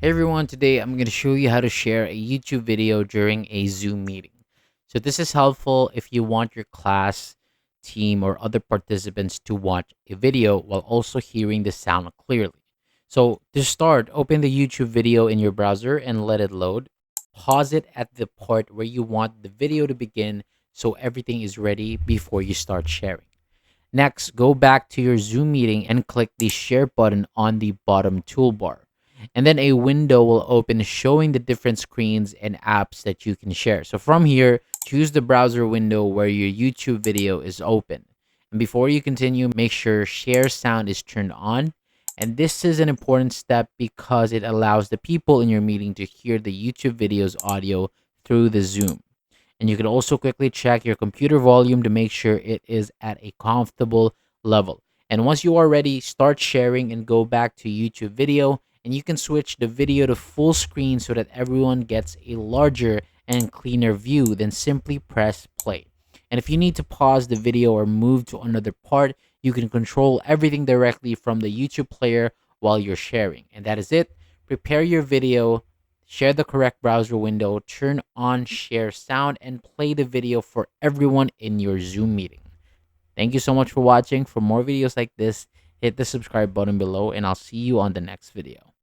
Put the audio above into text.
Hey everyone, today I'm going to show you how to share a YouTube video during a Zoom meeting. So this is helpful if you want your class, team, or other participants to watch a video while also hearing the sound clearly. So to start, open the YouTube video in your browser and let it load. Pause it at the part where you want the video to begin so everything is ready before you start sharing. Next, go back to your Zoom meeting and click the share button on the bottom toolbar. And then a window will open showing the different screens and apps that you can share. So from here, choose the browser window where your YouTube video is open. And before you continue, make sure share sound is turned on. And this is an important step because it allows the people in your meeting to hear the YouTube video's audio through the Zoom. And you can also quickly check your computer volume to make sure it is at a comfortable level. And once you are ready, start sharing and go back to YouTube video. And you can switch the video to full screen so that everyone gets a larger and cleaner view. Then simply press play. And if you need to pause the video or move to another part, you can control everything directly from the YouTube player while you're sharing. And that is it. Prepare your video, share the correct browser window, turn on share sound, and play the video for everyone in your Zoom meeting. Thank you so much for watching. For more videos like this, hit the subscribe button below, and I'll see you on the next video.